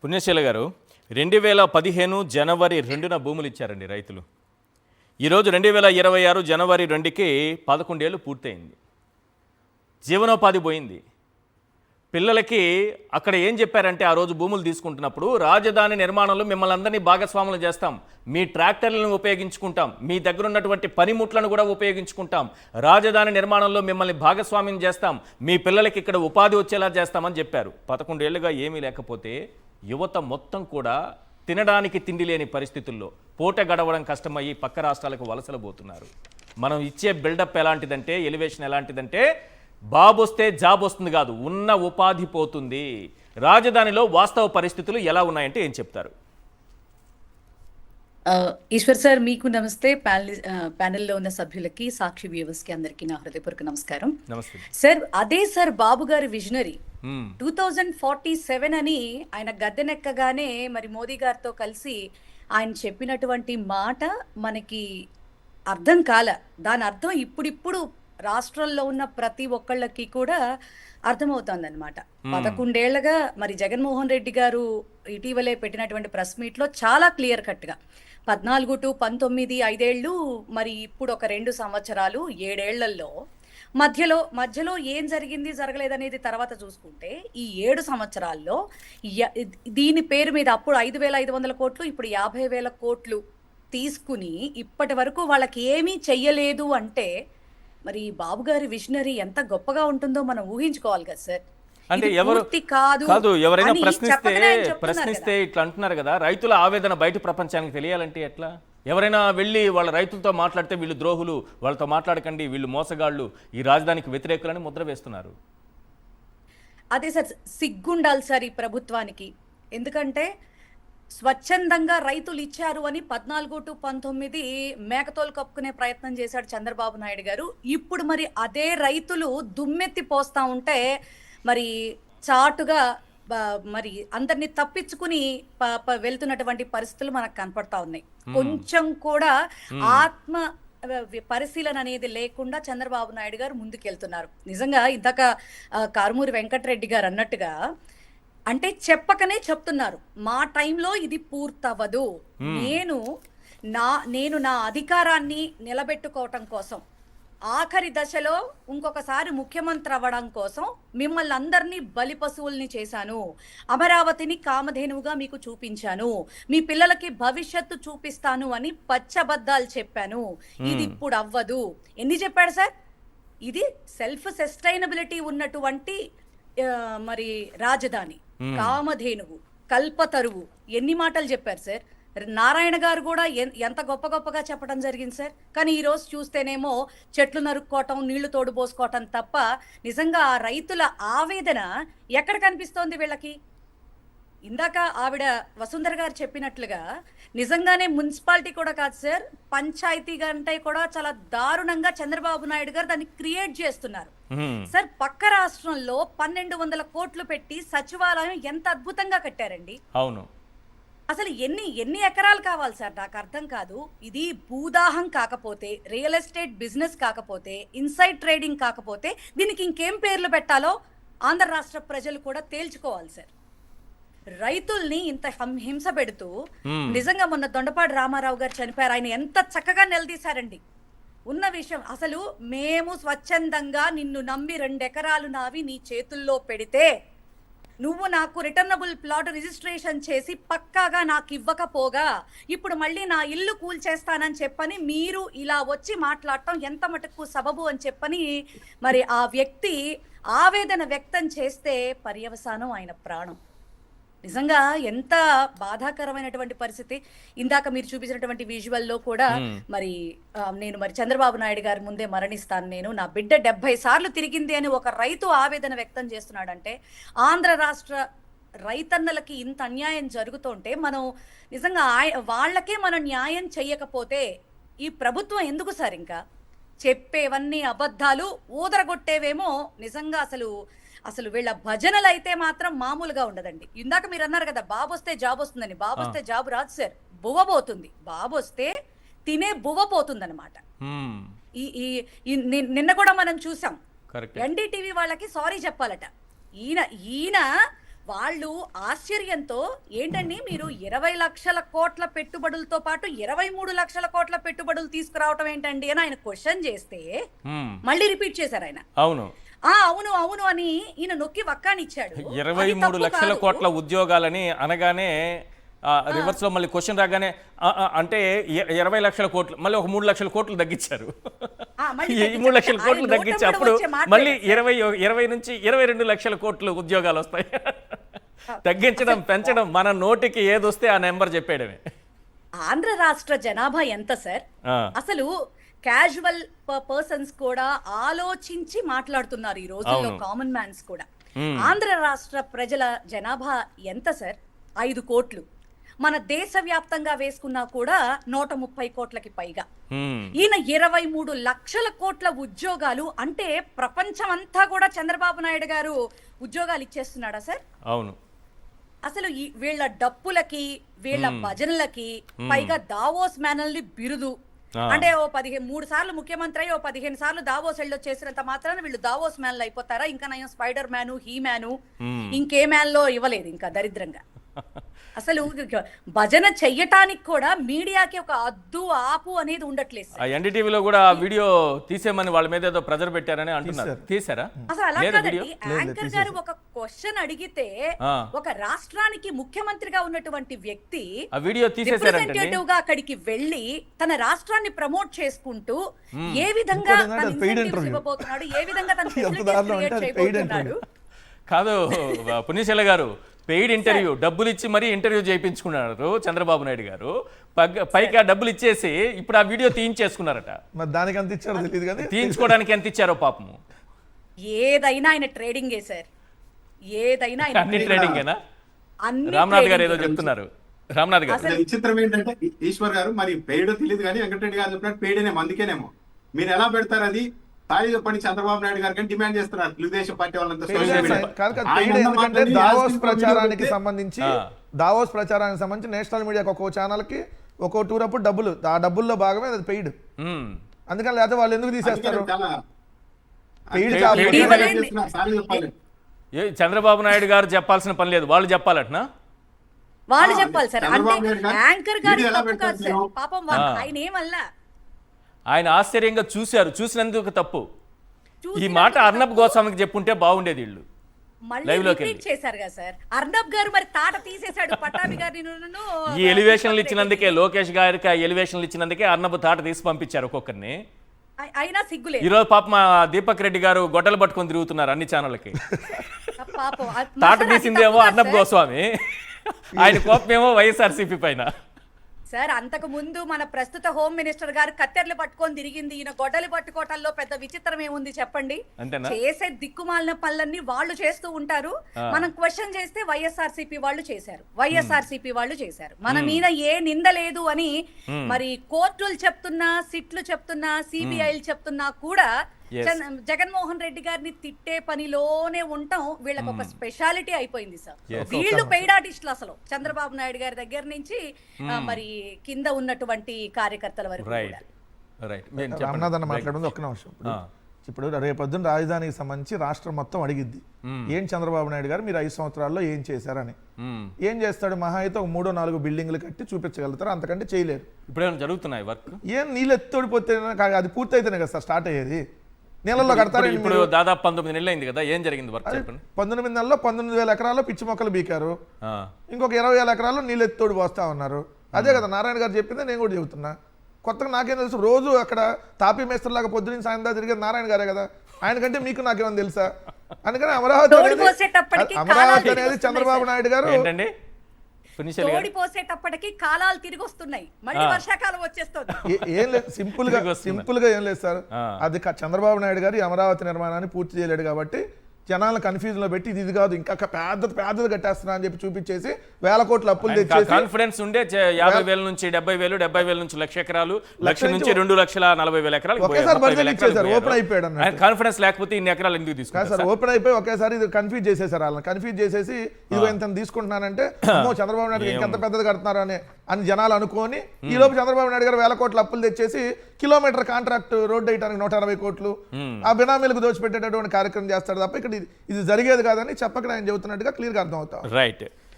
పుణ్యశీల గారు 2015 జనవరి 2న భూములు ఇచ్చారండి రైతులు. ఈరోజు 2026 జనవరి 2కి 11 ఏళ్ళు పూర్తయింది. జీవనోపాధి పోయింది. పిల్లలకి అక్కడ ఏం చెప్పారంటే ఆ రోజు భూములు తీసుకుంటున్నప్పుడు రాజధాని నిర్మాణంలో మిమ్మల్ని అందరినీ భాగస్వాములు చేస్తాం, మీ ట్రాక్టర్లను ఉపయోగించుకుంటాం, మీ దగ్గర ఉన్నటువంటి పనిముట్లను కూడా ఉపయోగించుకుంటాం, రాజధాని నిర్మాణంలో మిమ్మల్ని భాగస్వామ్యం చేస్తాం, మీ పిల్లలకి ఇక్కడ ఉపాధి వచ్చేలా చేస్తామని చెప్పారు. 11 ఏళ్ళుగా ఏమీ లేకపోతే యువత మొత్తం కూడా తినడానికి తిండి లేని పరిస్థితుల్లో పూట గడవడం కష్టమయ్యి పక్క రాష్ట్రాలకు వలసలు పోతున్నారు. మనం ఇచ్చే బిల్డప్ ఎలాంటిదంటే, ఎలివేషన్ ఎలాంటిదంటే బాబు వస్తే జాబ్ వస్తుంది కాదు, ఉన్న ఉపాధి పోతుంది. రాజధానిలో వాస్తవ పరిస్థితులు ఎలా ఉన్నాయంటే ఏం చెప్తారు? ఈశ్వర్ సార్, మీకు నమస్తే. ప్యానెల్లో ఉన్న సభ్యులకి, సాక్షి వ్యూవర్స్ కి అందరికీ నా హృదయపూర్వక నమస్కారం. నమస్తే సార్. అదే సార్ బాబు గారి విజనరీ 2047 అని ఆయన గద్దెనెక్కగానే మరి మోదీ గారితో కలిసి ఆయన చెప్పినటువంటి మాట మనకి అర్థం కాల. దాని అర్థం ఇప్పుడిప్పుడు రాష్ట్రంలో ఉన్న ప్రతి ఒక్కళ్ళకి కూడా అర్థమవుతోందన్నమాట. 11 ఏళ్లుగా మరి జగన్మోహన్ రెడ్డి గారు ఇటీవలే పెట్టినటువంటి ప్రెస్ మీట్ లో చాలా క్లియర్ కట్ గా 14 to 19 5 ఏళ్ళు, మరి ఇప్పుడు ఒక 2 సంవత్సరాలు 7 ఏళ్లలో మధ్యలో ఏం జరిగింది జరగలేదనేది తర్వాత చూసుకుంటే ఈ 7 సంవత్సరాల్లో దీని పేరు మీద అప్పుడు 5,500 కోట్లు, ఇప్పుడు 50,000 కోట్లు తీసుకుని ఇప్పటి వరకు వాళ్ళకి ఏమీ చెయ్యలేదు అంటే మరి బాబు గారి విజనరీ ఎంత గొప్పగా ఉంటుందో మనం ఊహించుకోవాలి కదా సార్. అంటే ఎవరు కాదు, ఎవరైనా ప్రశ్నిస్తే ఇట్లా అంటున్నారు కదా, రైతుల ఆవేదన బయట ప్రపంచానికి తెలియాలంటే ఎట్లా? ఎవరైనా వెళ్ళి వాళ్ళ రైతులతో మాట్లాడితే వీళ్ళు ద్రోహులు, వాళ్ళతో మాట్లాడకండి, వీళ్ళు మోసగాళ్ళు, ఈ రాజధానికి వ్యతిరేకులని ముద్ర వేస్తున్నారు. అదే సార్, సిగ్గుండాలి సార్ ఈ ప్రభుత్వానికి. ఎందుకంటే స్వచ్ఛందంగా రైతులు ఇచ్చారు అని 14 to 19 మేకతోలు కప్పుకునే ప్రయత్నం చేశాడు చంద్రబాబు నాయుడు గారు. ఇప్పుడు మరి అదే రైతులు దుమ్మెత్తి పోస్తా ఉంటే మరి చాటుగా మరి అందరినీ తప్పించుకుని వెళ్తున్నటువంటి పరిస్థితులు మనకు కనపడతా ఉన్నాయి. కొంచెం కూడా ఆత్మ పరిశీలన అనేది లేకుండా చంద్రబాబు నాయుడు గారు ముందుకెళ్తున్నారు. నిజంగా ఇందాక కారుమూరి వెంకటరెడ్డి గారు అన్నట్టుగా అంటే చెప్పకనే చెప్తున్నారు, మా టైంలో ఇది పూర్తవ్వదు, నేను నా అధికారాన్ని నిలబెట్టుకోవటం కోసం ఆఖరి దశలో ఇంకొకసారి ముఖ్యమంత్రి అవ్వడం కోసం మిమ్మల్ని అందరినీ బలి పశువుల్ని చేశాను, అమరావతిని కామధేనువుగా మీకు చూపించాను, మీ పిల్లలకి భవిష్యత్తు చూపిస్తాను అని పచ్చబద్దాలు చెప్పాను, ఇది ఇప్పుడు అవ్వదు. ఎన్ని చెప్పాడు సార్? ఇది సెల్ఫ్ సస్టైనబిలిటీ ఉన్నటువంటి మరి రాజధాని, కామధేనువు, కల్పతరువు, ఎన్ని మాటలు చెప్పారు సార్. నారాయణ గారు కూడా ఎంత గొప్పగా చెప్పడం జరిగింది సార్. కానీ ఈ రోజు చూస్తేనేమో చెట్లు నరుక్కోవటం, నీళ్లు తోడుపోసుకోవటం తప్ప నిజంగా ఆ రైతుల ఆవేదన ఎక్కడ కనిపిస్తోంది వీళ్ళకి? ఇందాక ఆవిడ వసుంధర గారు చెప్పినట్లుగా నిజంగానే మున్సిపాలిటీ కూడా కాదు సార్, పంచాయతీ అంటే కూడా చాలా దారుణంగా చంద్రబాబు నాయుడు గారు దాన్ని క్రియేట్ చేస్తున్నారు సార్. పక్క రాష్ట్రంలో 1,200 కోట్లు పెట్టి సచివాలయం ఎంత అద్భుతంగా కట్టారండి. అవును, అసలు ఎన్ని ఎకరాలు కావాలి సార్? నాకు అర్థం కాదు. ఇది భూదాహం కాకపోతే, రియల్ ఎస్టేట్ బిజినెస్ కాకపోతే, ఇన్సైడ్ ట్రేడింగ్ కాకపోతే దీనికి ఇంకేం పేర్లు పెట్టాలో ఆంధ్ర రాష్ట్ర ప్రజలు కూడా తేల్చుకోవాలి సార్. రైతుల్ని ఇంత హింస పెడుతూ నిజంగా మొన్న దొండపాటి రామారావు గారు చనిపోయారు, ఆయన ఎంత చక్కగా నిలదీశారండి ఉన్న విషయం. అసలు మేము స్వచ్ఛందంగా నిన్ను నమ్మి 2 ఎకరాలు నావి నీ చేతుల్లో పెడితే నువ్వు నాకు రిటర్నబుల్ ప్లాట్ రిజిస్ట్రేషన్ చేసి పక్కాగా నాకు ఇవ్వకపోగా ఇప్పుడు మళ్ళీ నా ఇల్లు కూల్చేస్తానని చెప్పని మీరు ఇలా వచ్చి మాట్లాడటం ఎంత మటుకు సబబు అని చెప్పని మరి ఆ వ్యక్తి ఆవేదన వ్యక్తం చేస్తే పర్యవసానం ఆయన ప్రాణం. నిజంగా ఎంత బాధాకరమైనటువంటి పరిస్థితి. ఇందాక మీరు చూపించినటువంటి విజువల్లో కూడా నేను చంద్రబాబు నాయుడు గారి ముందే మరణిస్తాను, నేను నా బిడ్డ 70 సార్లు తిరిగింది అని ఒక రైతు ఆవేదన వ్యక్తం చేస్తున్నాడంటే, ఆంధ్ర రాష్ట్ర రైతన్నలకి ఇంత అన్యాయం జరుగుతుంటే మనం నిజంగా వాళ్ళకే మనం న్యాయం చెయ్యకపోతే ఈ ప్రభుత్వం ఎందుకు సార్? ఇంకా చెప్పేవన్నీ అబద్ధాలు, ఊదరగొట్టేవేమో నిజంగా అసలు వీళ్ళ భజనలు అయితే మాత్రం మామూలుగా ఉండదండి. ఇందాక మీరు అన్నారు కదా బాబు వస్తే జాబ్ వస్తుందని. బాబు వస్తే జాబ్ రాదు సార్, బువ్వ పోతుంది. బాబు వస్తే తినే బువ్వ పోతుంది అనమాట. నిన్న కూడా మనం చూసాం, ఎన్డీటీవీ వాళ్ళకి సారీ చెప్పాలట. ఈయన వాళ్ళు ఆశ్చర్యంతో ఏంటండి మీరు 20 లక్షల కోట్ల పెట్టుబడులతో పాటు 23 లక్షల కోట్ల పెట్టుబడులు తీసుకురావటం ఏంటండి అని ఆయన క్వశ్చన్ చేస్తే మ్మ్. మళ్ళీ రిపీట్ చేశారు ఆయన. అవును, అవును అవును అని ఈయన నొక్కి వక్కానిచ్చాడు. 23 లక్షల కోట్ల ఉద్యోగాలని అనగానే రివర్స్ లో మళ్ళీ క్వశ్చన్ రాగానే అంటే 20 లక్షల కోట్లు మళ్ళీ ఒక 3 లక్షల కోట్లు తగ్గించారు. మళ్ళీ ఈ 3 లక్షల కోట్లు ఆయన తగ్గించి నోట అప్పుడు వచ్చే మాట మళ్ళీ 20 నుంచి 22 లక్షల కోట్లు ఉద్యోగాలు వస్తాయి. తగ్గించడం పెంచడం మన నోటికి ఏదొస్తే ఆ నెంబర్ చెప్పేయడమే. ఆంధ్ర రాష్ట్ర జనాభా ఎంత సార్? ఆ, అసలు క్యాజువల్ పర్సన్స్ కూడా ఆలోచించి మాట్లాడుతున్నారు ఈ రోజుల్లో, అవును. కామన్ మ్యాన్స్ కూడా. మ్మ్. ఆంధ్ర రాష్ట్ర ప్రజల జనాభా ఎంత సార్? 5 కోట్లు. మన దేశవ్యాప్తంగా వేసుకున్నా కూడా 130 కోట్లకి పైగా. మ్మ్. ఈయన 23 లక్షల కోట్ల ఉద్యోగాలు అంటే ప్రపంచం అంతా కూడా చంద్రబాబు నాయుడు గారు ఉద్యోగాలు ఇచ్చేస్తున్నాడా సార్? అవును. అసలు వీళ్ళ డప్పులకి వీళ్ళ భజనలకి పైగా దావోస్ మ్యానల్ని బిరుదు. అంటే ఓ 3 సార్లు ముఖ్యమంత్రి అయ్యి ఓ 15 సార్లు దావోస్ వెళ్ళొచ్చేసినంత మాత్రాన వీళ్ళు దావోస్ మ్యాన్లు అయిపోతారా? ఇంకా నయం స్పైడర్ మ్యాను, హీ మ్యాను, ఇంకే మ్యాన్ లో ఇవ్వలేదు ఇంకా దరిద్రంగా. అసలు భజన చెయ్యటానికి కూడా మీడియాకి ఒక అద్దు ఆపు అనేది ఉండట్లేదు సార్. ఎన్డీటీవీలో కూడా ఆ వీడియో తీసేమని వాళ్ళ మీద ఏదో ప్రెజర్ పెట్టారని అంటున్నారు. తీసారా? అసలు అలా లేదా కాదండి. వీడియో? యాంకర్ గారు ఒక క్వశ్చన్ అడిగితే ఆ. ఒక రాష్ట్రానికి ముఖ్యమంత్రిగా ఉన్నటువంటి వ్యక్తి ఆ వీడియో తీసేశారంటే రిప్రజెంటేటివ్ గా అక్కడికి వెళ్ళి తన రాష్ట్రాన్ని ప్రమోట్ చేసుకుంటూ ఏ విధంగా ఇంకోటి తన ఏంటంటే paid incentives interview. ఇవ్వబోతున్నాడు, ఏ విధంగా తన ఎంత facilities దారుణం create అంటే అది paid చేయబోతున్నాడు. కాదు పుణ్యశీల గారు, పెయిడ్ ఇంటర్వ్యూ డబ్బులు ఇచ్చి మరీ ఇంటర్వ్యూ చేయించుకున్నారు చంద్రబాబు నాయుడు గారు. పైగా డబ్బులు ఇచ్చేసి ఇప్పుడు ఆ వీడియో తీయించేసుకున్నారట. మరి దానికి అంత ఇచ్చారో తెలియదు కానీ తీయించుకోవడానికి ఎంత ఇచ్చారో పాపము. ఏదైనా ఆయన ట్రేడింగే సార్, ఏదైనా ఆయన అన్ని trading. ట్రేడింగేనా? అన్ని రామ్నాథ్ గారు trading. ఏదో చెప్తున్నారు. రామ్నాథ్ గారు, అసలు విచిత్రం ఏంటంటే ఈశ్వర్ గారు మరి పెయిడ్ తెలియదు కానీ వెంకటరెడ్డి గారు చెప్పినట్టు పెయిడ్ అనేమో, అందుకేనేమో మీరు ఎలా పెడతారు అది తాళి చెప్పండి చంద్రబాబు నాయుడు గారు కానీ డిమాండ్ చేస్తున్నారు తెలుగుదేశం పార్టీ వాళ్ళంతా పెయిడ్ సోషల్ మీడియా. కాదు కాదు, ఆయన పెయిడ్ అన్న ఎందుకంటే మాటని దావోస్ యాస్టిన్ ప్రచారానికి పెడితే సంబంధించి ఆ. దావోస్ ప్రచారానికి సంబంధించి నేషనల్ మీడియాకి ఒక్కో ఛానల్ కి ఒక్కో టూర్ అప్పుడు డబ్బులు, ఆ డబ్బుల్లో భాగమే అది పెయిడ్. మ్మ్. అందుకని లేకపోతే వాళ్ళు ఎందుకు తీసేస్తారు? అందుకనే చాలా పెయిడ్ అందుకే కాబట్టి పెయిడ్ ఇవ్వలేదు. అనేది చేస్తున్నారు, సారీ చెప్పాలి. చంద్రబాబు నాయుడు గారు చెప్పాల్సిన పని లేదు, వాళ్ళు చెప్పాలట్నా? వాళ్ళు చెప్పాలి సార్. చంద్రబాబు అంటే నాయుడు గారు యాంకర్ గారి వీడియో ఎలా తప్పు కాదు సార్, పెడతారు? పాపం ఆయన ఏమల్లా ఆయన ఆశ్చర్యంగా చూశారు, చూసినందుకు తప్పు. ఈ చూసినందుకు మాట అర్నబ్ తప్పు. గోస్వామికి చెప్పుంటే బాగుండేది వీళ్ళు. మళ్ళీ లైవ్ లోకి రిపీట్ చేశారు కదా సార్. అర్నబ్ గారు మరి తాట తీసేశాడు పట్టాభి గారిని. ఈ ఎలివేషన్లు ఇచ్చినందుకే, లోకేష్ గారికి ఆ ఎలివేషన్లు ఇచ్చినందుకే అర్నబ్ తాట తీసి పంపించారు ఒక్కొక్కరిని. అయినా సిగ్గులేదు ఈరోజు పాప మా దీపక్ రెడ్డి గారు గొడ్డలు పట్టుకొని తిరుగుతున్నారు అన్ని ఛానళ్ళకి. పాపం. తాట సార్, అది తీసిందేమో తప్పు కాదు అర్నబ్ సార్. గోస్వామి, ఆయన కోపమేమో వైఎస్ఆర్సీపీ పైన. సార్ అంతకు ముందు మన ప్రస్తుత హోమ్ మినిస్టర్ గారు కత్తెర్లు పట్టుకొని తిరిగింది, ఈయన గొడ్డలు పట్టుకోవటంలో పెద్ద విచిత్రం ఏముంది చెప్పండి? అంతేనా? చేసే దిక్కుమాలిన పనులన్నీ వాళ్ళు చేస్తూ ఉంటారు. మనం క్వశ్చన్ చేస్తే వైఎస్ఆర్సీపీ వాళ్ళు చేశారు, వైఎస్ఆర్సీపీ వాళ్ళు చేశారు, మన మీద ఏ నింద లేదు అని మరి కోర్టులు చెప్తున్నా, సిట్లు చెప్తున్నా, సిబిఐలు చెప్తున్నా కూడా Yes. జగన్మోహన్ రెడ్డి గారిని తిట్టే పనిలోనే ఉండటం వీళ్ళకి ఒక స్పెషాలిటీ అయిపోయింది సార్. Yes. వీళ్ళు పెయిడ్ ఆర్టిస్టులు అసలు చంద్రబాబు నాయుడు గారి దగ్గర నుంచి మరి కింద ఉన్నటువంటి కార్యకర్తల వరకు రైట్ కూడా. రైట్. రామ్నాథ్ అన్న మాట్లాడుతుంది ఒక్క నిమిషం. ఇప్పుడు రేపొద్దున రాజధానికి సంబంధించి రాష్ట్రం మొత్తం అడిగిద్ది, ఏం చంద్రబాబు నాయుడు గారు మీరు 5 సంవత్సరాల్లో ఏం చేశారని. ఏం చేస్తాడు? మహా అయితే ఒక 3-4 బిల్డింగ్లు కట్టి చూపించగలుగుతారు, అంతకంటే చేయలేరు. ఇప్పుడేమైనా జరుగుతున్నాయి వర్క్? ఏం నీళ్ళు ఎత్తోడిపోతే అది పూర్తి అయితేనే కదా సార్ స్టార్ట్ అయ్యేది. నెలల్లో కడతారు. ఇప్పుడు దాదాపు 19 నెలలు అయింది కదా, ఏం జరిగింది వర్క్ చెప్పండి. 19 నెలల్లో 19,000 ఎకరాల్లో పిచ్చి మొక్కలు బీకారు, ఆ. ఇంకొక 20,000 ఎకరాల్లో నీళ్ళు ఎత్తోడు పోస్తా ఉన్నారు. అదే కదా నారాయణ గారు చెప్పింది, నేను కూడా చెబుతున్నా. కొత్తగా నాకేం తెలుసు? రోజు అక్కడ తాపీ మేస్త్రిలాగా పొద్దున్న సాయంత్రం తిరిగేది నారాయణ గారే కదా, ఆయన కంటే మీకు నాకేమని తెలుసా? అందుకని అమరావతి అనేది చంద్రబాబు నాయుడు గారు ఏంటండి తోడి పోసేటప్పటికి కాలాలు తిరిగి వస్తున్నాయి, మళ్ళీ వర్షాకాలం వచ్చేస్తుంది. ఏం లేదు, సింపుల్ గా ఏం లేదు సార్. అది చంద్రబాబు నాయుడు గారు ఈ అమరావతి నిర్మాణాన్ని పూర్తి చేయలేడు కాబట్టి జనాలను కన్ఫ్యూజన్ లో పెట్టి ఇది కాదు ఇంకా పెద్దది కట్టేస్తున్నా అని చెప్పి చూపించేసి 1000 కోట్ల అప్పులు తెచ్చేసి కాన్ఫిడెన్స్ ఉండే 50,000 నుంచి 70,000, 70,000 నుంచి 1,00,000 ఎకరాలు, 1,00,000 నుంచి 2,40,000 ఎకరాలు ఒకేసారి బడ్జెట్ ఇచ్చేసారు, ఓపెన్ అయిపోయాడు అన్నట్టు. కాన్ఫిడెన్స్ లేకపోతే ఇన్ని ఎకరాలు ఎందుకు కాదు తీసుకుంటారు సార్, ఓపెన్ అయిపోయి ఒకేసారి ఇది కన్ఫ్యూజ్ చేసేసారు వాళ్ళని. కన్ఫ్యూజ్ చేసేసి ఇదిగో ఇంత తీసుకుంటున్నానంటే అమ్మో చంద్రబాబు నాయుడు ఇంకెంత పెద్దది కడుతున్నారు అని అని జనాలు అనుకొని ఈ లోపు చంద్రబాబు నాయుడు గారు 1,000 కోట్ల అప్పులు తెచ్చేసి కిలోమీటర్ కాంట్రాక్ట్ రోడ్డు వేయడానికి 160 కోట్లు ఆ బినామీలకు దోచిపెట్టేటటువంటి కార్యక్రమం చేస్తాడు తప్ప ఇక్కడ ఇది జరిగేది కాదని చెప్పక ఆయన చెబుతున్నట్టుగా క్లియర్గా అర్థం అవుతాం. రైట్.